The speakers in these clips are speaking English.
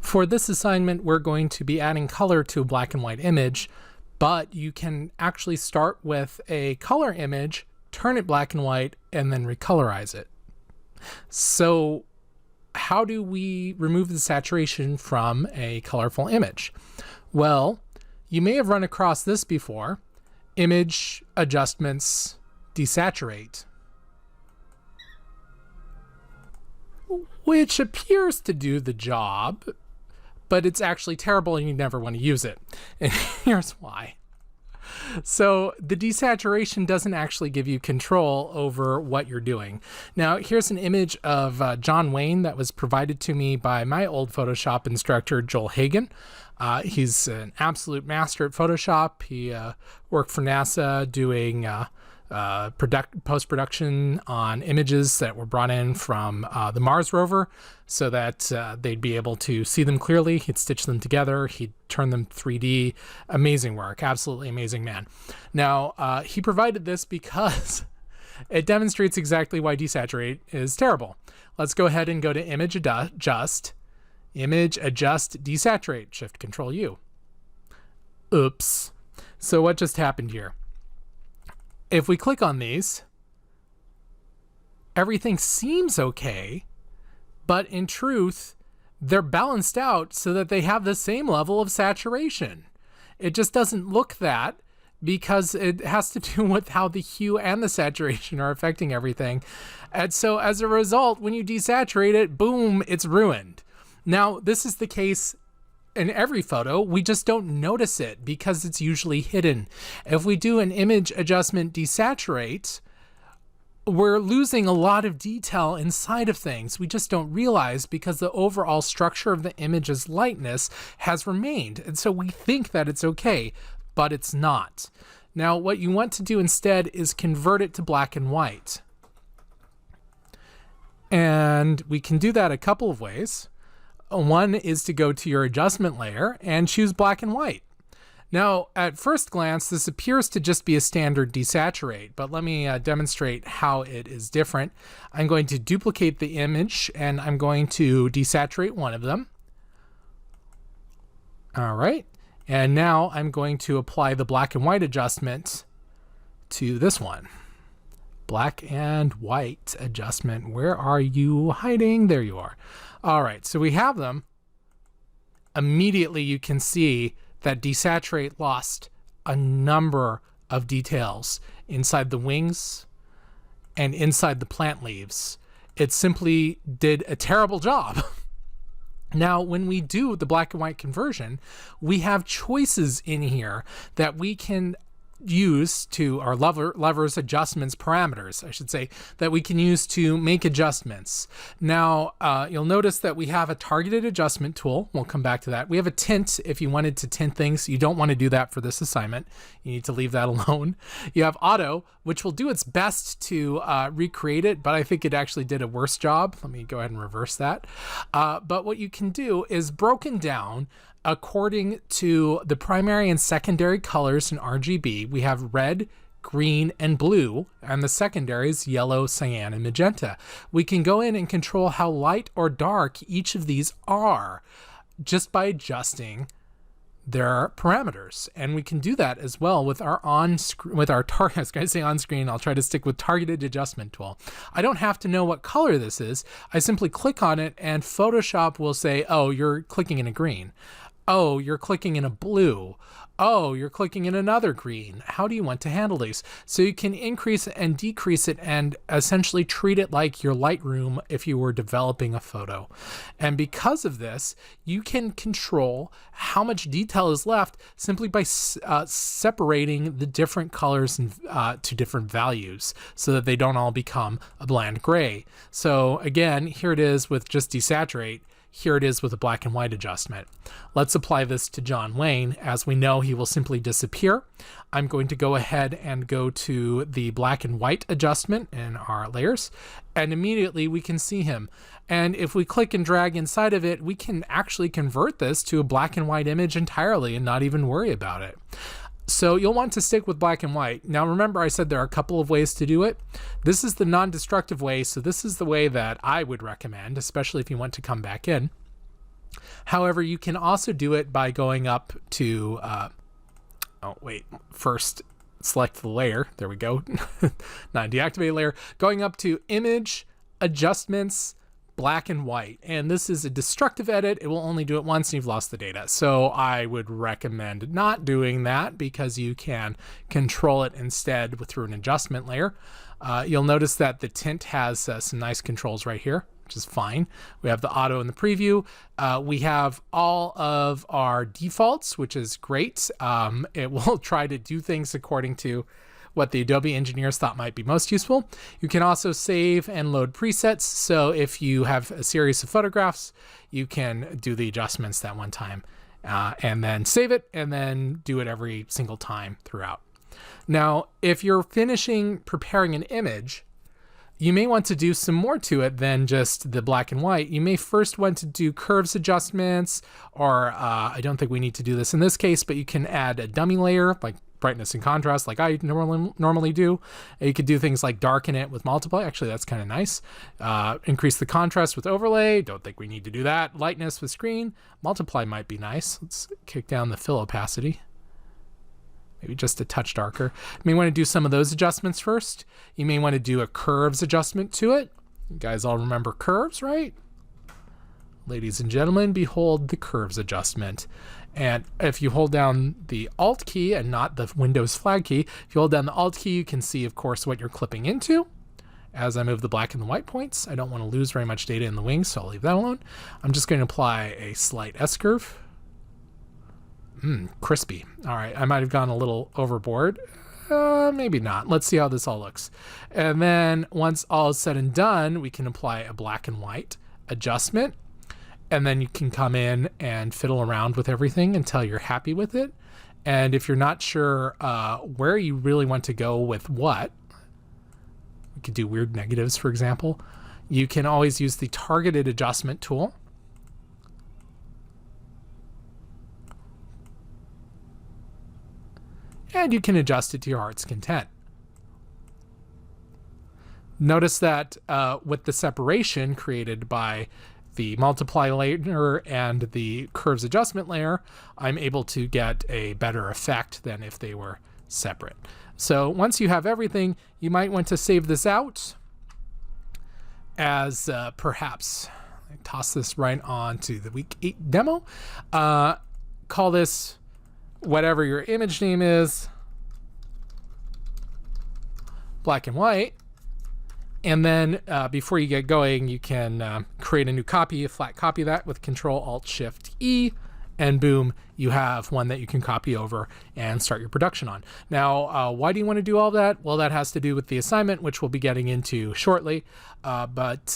For this assignment, we're going to be adding color to a black and white image, but you can actually start with a color image, turn it black and white, and then recolorize it. So how do we remove the saturation from a colorful image? Well, you may have run across this before. Image adjustments desaturate, which appears to do the job, but it's actually terrible and you never want to use it. And here's why. So the desaturation doesn't actually give you control over what you're doing. Now, here's an image of John Wayne that was provided to me by my old Photoshop instructor, Joel Hagen. He's an absolute master at Photoshop. He worked for NASA doing post-production on images that were brought in from the Mars rover so that they'd be able to see them clearly. He'd stitch them together. He'd turn them 3D. Amazing work. Absolutely amazing man. Now, he provided this because it demonstrates exactly why desaturate is terrible. Let's go ahead and go to Image Adjust, Desaturate, Shift Control U. Oops. So what just happened here? If we click on these, everything seems okay, but in truth, they're balanced out so that they have the same level of saturation. It just doesn't look that because it has to do with how the hue and the saturation are affecting everything. And so as a result, when you desaturate it, boom, it's ruined. Now, this is the case in every photo. We just don't notice it because it's usually hidden. If we do an image adjustment desaturate, we're losing a lot of detail inside of things. We just don't realize because the overall structure of the image's lightness has remained. And so we think that it's okay, but it's not. Now, what you want to do instead is convert it to black and white. And we can do that a couple of ways. One is to go to your adjustment layer and choose black and white. Now, at first glance, this appears to just be a standard desaturate, but let me demonstrate how it is different. I'm going to duplicate the image and I'm going to desaturate one of them. All right. And now I'm going to apply the black and white adjustment to this one. Black and white adjustment. Where are you hiding? There you are. All right, so we have them. Immediately you can see that desaturate lost a number of details inside the wings and inside the plant leaves. It simply did a terrible job. Now, when we do the black and white conversion, we have choices in here that we can use to our levers, adjustments, parameters, I should say, that we can use to make adjustments. Now, you'll notice that we have a targeted adjustment tool. We'll come back to that. We have a tint if you wanted to tint things. You don't want to do that for this assignment. You need to leave that alone. You have auto, which will do its best to recreate it, but I think it actually did a worse job. Let me go ahead and reverse that. But what you can do is broken down according to the primary and secondary colors in RGB. We have red, green, and blue, and the secondaries yellow, cyan, and magenta. We can go in and control how light or dark each of these are just by adjusting their parameters. And we can do that as well with our target. I was going to say on screen, I'll try to stick with targeted adjustment tool. I don't have to know what color this is. I simply click on it and Photoshop will say, oh, you're clicking in a green. Oh, you're clicking in a blue. Oh, you're clicking in another green. How do you want to handle these? So you can increase it and decrease it and essentially treat it like your Lightroom if you were developing a photo. And because of this, you can control how much detail is left simply by separating the different colors to different values so that they don't all become a bland gray. So again, here it is with just desaturate. Here it is with a black and white adjustment. Let's apply this to John Wayne. As we know, he will simply disappear. I'm going to go ahead and go to the black and white adjustment in our layers, and immediately we can see him. And if we click and drag inside of it, we can actually convert this to a black and white image entirely and not even worry about it. So you'll want to stick with black and white. Now remember, I said there are a couple of ways to do it. This is the non-destructive way, so this is the way that I would recommend, especially if you want to come back in. However, you can also do it by going up to, first select the layer. There we go. Not deactivate layer. Going up to Image, Adjustments, Black and White. And this is a destructive edit. It will only do it once and you've lost the data. So I would recommend not doing that because you can control it instead through an adjustment layer. You'll notice that the tint has some nice controls right here, which is fine. We have the auto and the preview. We have all of our defaults, which is great. It will try to do things according to what the Adobe engineers thought might be most useful. You can also save and load presets. So if you have a series of photographs, you can do the adjustments that one time and then save it and then do it every single time throughout. Now, if you're preparing an image, you may want to do some more to it than just the black and white. You may first want to do curves adjustments, or I don't think we need to do this in this case, but you can add a dummy layer like brightness and contrast like I normally do. You could do things like darken it with multiply. Actually, that's kind of nice. Increase the contrast with overlay. Don't think we need to do that. Lightness with screen. Multiply might be nice. Let's kick down the fill opacity. Maybe just a touch darker. You may want to do some of those adjustments first. You may want to do a curves adjustment to it. You guys all remember curves, right? Ladies and gentlemen, behold the curves adjustment. And if you hold down the Alt key and not the Windows flag key, if you hold down the Alt key, you can see, of course, what you're clipping into. As I move the black and the white points, I don't want to lose very much data in the wings, so I'll leave that alone. I'm just going to apply a slight S-curve. Crispy. All right, I might have gone a little overboard. Maybe not. Let's see how this all looks. And then once all is said and done, we can apply a black and white adjustment. And then you can come in and fiddle around with everything until you're happy with it. And if you're not sure where you really want to go with what, we could do weird negatives, for example. You can always use the targeted adjustment tool. And you can adjust it to your heart's content. Notice that with the separation created by the multiply layer and the curves adjustment layer, I'm able to get a better effect than if they were separate. So once you have everything, you might want to save this out as perhaps, I toss this right on to the week 8 demo. Call this whatever your image name is, black and white. And then before you get going, you can create a new copy, a flat copy of that with Control-Alt-Shift-E, and boom, you have one that you can copy over and start your production on. Now, why do you want to do all that? Well, that has to do with the assignment, which we'll be getting into shortly. Let's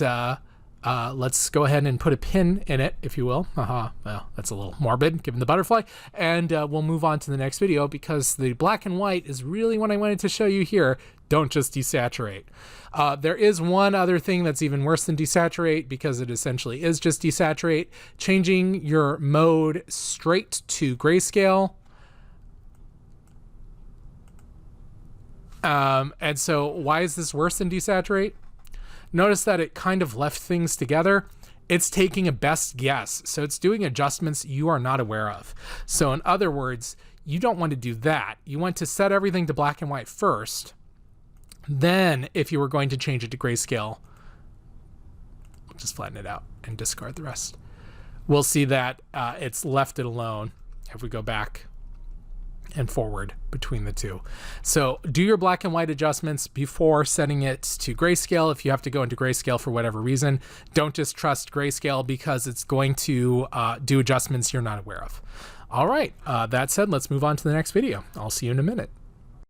go ahead and put a pin in it, if you will. Well, that's a little morbid, given the butterfly. And we'll move on to the next video because the black and white is really what I wanted to show you here. Don't just desaturate. There is one other thing that's even worse than desaturate because it essentially is just desaturate. Changing your mode straight to grayscale. And so why is this worse than desaturate? Notice that it kind of left things together. It's taking a best guess. So it's doing adjustments you are not aware of. So in other words, you don't want to do that. You want to set everything to black and white first. Then if you were going to change it to grayscale, just flatten it out and discard the rest. We'll see that it's left it alone if we go back and forward between the two. So do your black and white adjustments before setting it to grayscale. If you have to go into grayscale for whatever reason, don't just trust grayscale because it's going to do adjustments you're not aware of. All right, that said, let's move on to the next video. I'll see you in a minute.